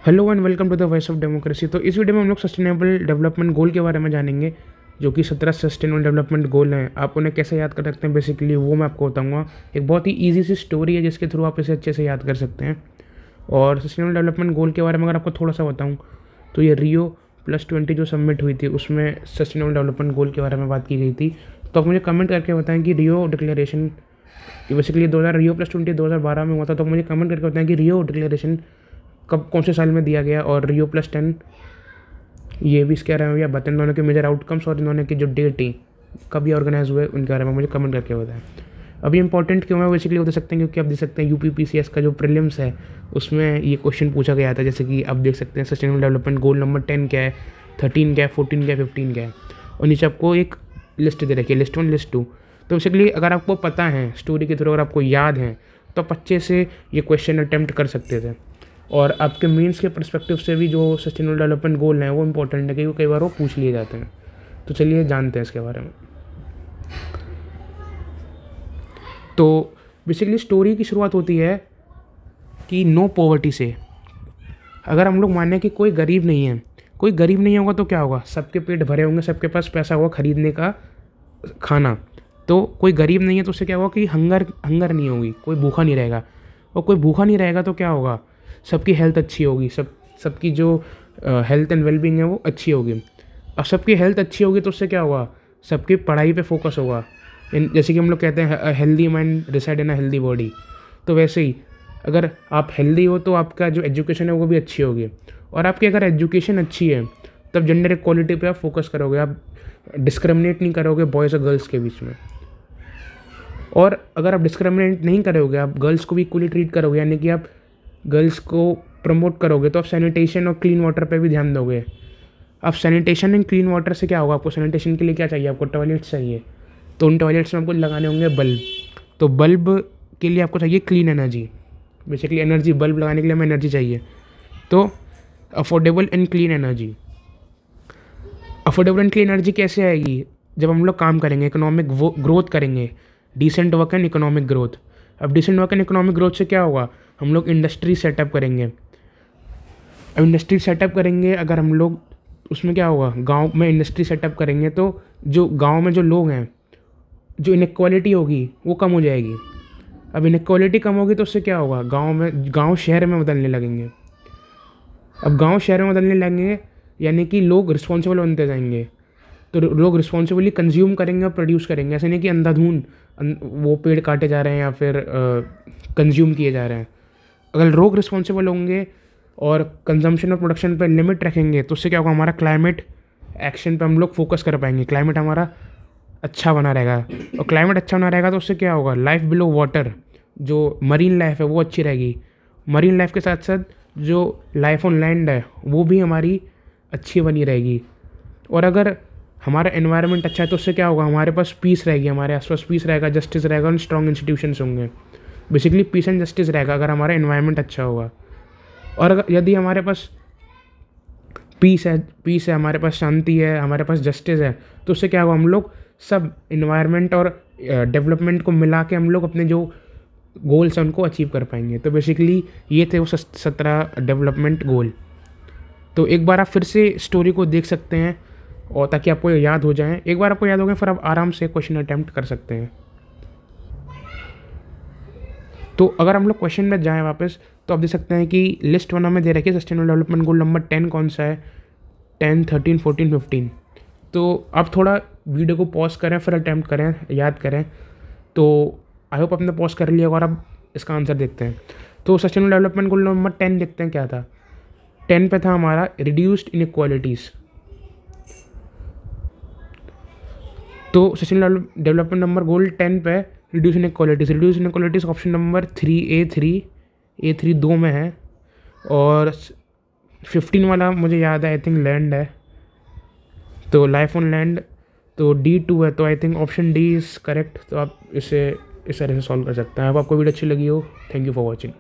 Hello and welcome to the voice of democracy. तो इस video में हम लोग सस्टेनेबल डेवलपमेंट गोल के बारे में जानेंगे, जो कि 17 सस्टेनेबल डेवलपमेंट गोल हैं। आप उन्हें कैसे याद कर सकते हैं बेसिकली वो मैं आपको बताऊंगा। एक बहुत ही ईजी सी स्टोरी है जिसके थ्रू आप इसे अच्छे से याद कर सकते हैं। और सस्टेनेबल डेवलपमेंट गोल के बारे में अगर आपको थोड़ा सा बताऊँ तो ये Rio+20 जो सबमिट हुई थी उसमें सस्टेनेबल डेवलपमेंट गोल के बारे में बात की गई थी। तो आप मुझे कमेंट करके बताएं कि रियो डिक्लेरेशन बेसिकली Rio+20 2012 में हुआ था। तो मुझे कमेंट करके बताएं कि रियो डिक्लेरेशन कब कौन से साल में दिया गया, और Rio+10 ये भी इसके बारे में या बताएं इन्होंने के मेजर आउटकम्स और इन्होंने की जो डेट थी कब ये ऑर्गेनाइज हुए उनके बारे में मुझे कमेंट करके बताएं। अभी इंपॉर्टेंट क्यों है बेसिकली बता सकते हैं क्योंकि आप देख सकते हैं UPPCS का जो प्रीलिम्स है उसमें ये क्वेश्चन पूछा गया था। जैसे कि आप देख सकते हैं सस्टेनेबल डेवलपमेंट गोल नंबर 10 क्या है, 13 क्या है, 14 क्या है, 15 क्या है, और नीचे आपको एक लिस्ट दे रखी है, लिस्ट 1 लिस्ट 2। तो बेसिकली अगर आपको पता है स्टोरी के थ्रू, अगर आपको याद है तो आप अच्छे से ये क्वेश्चन अटैम्प्ट कर सकते थे। और आपके मीन्स के पर्सपेक्टिव से भी जो सस्टेनेबल डेवलपमेंट गोल हैं वो इंपॉर्टेंट है क्योंकि कई बार वो पूछ लिए जाते हैं। तो चलिए जानते हैं इसके बारे में। तो बेसिकली स्टोरी की शुरुआत होती है कि नो पॉवर्टी से। अगर हम लोग माने कि कोई गरीब नहीं है, कोई गरीब नहीं होगा तो क्या होगा, सबके पेट भरे होंगे, सबके पास पैसा होगा खरीदने का खाना। तो कोई गरीब नहीं है तो उससे क्या होगा कि हंगर नहीं होगी, कोई भूखा नहीं रहेगा। और कोई भूखा नहीं रहेगा तो क्या होगा, सबकी हेल्थ अच्छी होगी, सबकी जो हेल्थ एंड वेलबींग है वो अच्छी होगी। अब सबकी हेल्थ अच्छी होगी तो उससे क्या होगा, सबकी पढ़ाई पे फोकस होगा। जैसे कि हम लोग कहते हैं healthy mind reside in a healthy body. तो वैसे ही अगर आप हेल्दी हो तो आपका जो एजुकेशन है वो भी अच्छी होगी। और आपकी अगर एजुकेशन अच्छी है तब जेंडर इक्वालिटी पे आप फोकस करोगे, आप डिस्क्रिमिनेट नहीं करोगे बॉयज़ और गर्ल्स के बीच में। और अगर आप डिस्क्रिमिनेट नहीं करोगे, आप गर्ल्स को भी इक्वली ट्रीट करोगे, यानी कि आप गर्ल्स को प्रमोट करोगे, तो आप सैनिटेशन और क्लीन वाटर पे भी ध्यान दोगे। अब सैनिटेशन एंड क्लीन वाटर से क्या होगा, आपको सैनिटेशन के लिए क्या चाहिए, आपको टॉयलेट्स चाहिए। तो उन टॉयलेट्स में आपको लगाने होंगे बल्ब। तो बल्ब के लिए आपको चाहिए clean energy, basically energy, bulb लगाने के लिए हमें एनर्जी चाहिए। तो affordable and clean energy. Affordable and clean energy कैसे आएगी, जब हम लोग काम करेंगे, इकोनॉमिक ग्रोथ करेंगे, decent work and economic growth. अब decent work and economic growth से क्या होगा, हम लोग इंडस्ट्री सेटअप करेंगे। अब इंडस्ट्री सेटअप करेंगे अगर हम लोग, उसमें क्या होगा, गांव में इंडस्ट्री सेटअप करेंगे तो जो गांव में जो लोग हैं, जो इनक्वालिटी होगी वो कम हो जाएगी। अब इनक्वालिटी कम होगी तो उससे क्या होगा, गांव शहर में बदलने लगेंगे। अब गांव शहर में बदलने लगेंगे यानी कि लोग रिस्पॉन्सिबल बनते जाएंगे। तो लोग रिस्पॉन्सिबली कंज्यूम करेंगे और प्रोड्यूस करेंगे। ऐसे नहीं कि अंधाधुन वो पेड़ काटे जा रहे हैं या फिर कंज्यूम किए जा रहे हैं। अगर लोग रिस्पॉन्सिबल होंगे और कंजम्पशन और प्रोडक्शन पे लिमिट रखेंगे तो उससे क्या होगा, हमारा क्लाइमेट एक्शन पे हम लोग फोकस कर पाएंगे, क्लाइमेट हमारा अच्छा बना रहेगा। और क्लाइमेट अच्छा बना रहेगा तो उससे क्या होगा, लाइफ बिलो वाटर, जो मरीन लाइफ है वो अच्छी रहेगी। मरीन लाइफ के साथ साथ जो लाइफ ऑन लैंड है वो भी हमारी अच्छी बनी रहेगी। और अगर हमारा एनवायरनमेंट अच्छा है तो उससे क्या होगा, हमारे पास पीस रहेगी, हमारे आसपास पीस रहेगा, जस्टिस रहेगा और स्ट्रॉन्ग इंस्टीट्यूशंस होंगे। बेसिकली पीस एंड जस्टिस रहेगा अगर हमारा एनवायरनमेंट अच्छा होगा। और अगर यदि हमारे पास पीस है, हमारे पास शांति है, हमारे पास जस्टिस है, तो उससे क्या होगा, हम लोग सब इन्वायरमेंट और डेवलपमेंट को मिला के हम लोग अपने जो गोल्स हैं उनको अचीव कर पाएंगे। तो बेसिकली ये थे वो 17 डेवलपमेंट गोल। तो एक बार आप फिर से स्टोरी को देख सकते हैं और ताकि आपको याद हो जाए। एक बार आपको याद हो गए फिर आप आराम से क्वेश्चन अटैम्प्ट कर सकते हैं। तो अगर हम लोग क्वेश्चन में जाएँ वापस तो आप देख सकते हैं कि लिस्ट 1 हमें दे रखी है, सस्टेनेबल डेवलपमेंट गोल नंबर 10 कौन सा है, 10, 13, 14, 15। तो आप थोड़ा वीडियो को पॉज करें फिर अटैम्प्ट करें, याद करें। तो आई होप आपने पॉज कर लिया और अब इसका आंसर देखते हैं। तो सस्टेनेबल डेवलपमेंट गोल नंबर 10 देखते हैं क्या था। 10 पे था हमारा रिड्यूस्ड इनइक्वालिटीज़। तो सस्टेनेबल डेवलपमेंट नंबर गोल 10 पे reduce inequalities option number 3A3 2 में है। और 15 वाला मुझे याद है, आई थिंक लैंड है, तो लाइफ ऑन लैंड, तो D2 है, तो I think option D is correct. तो आप इसे इस तरह से सॉल्व कर सकते हैं। अब आपको वीडियो अच्छी लगी हो, थैंक यू फॉर वॉचिंग।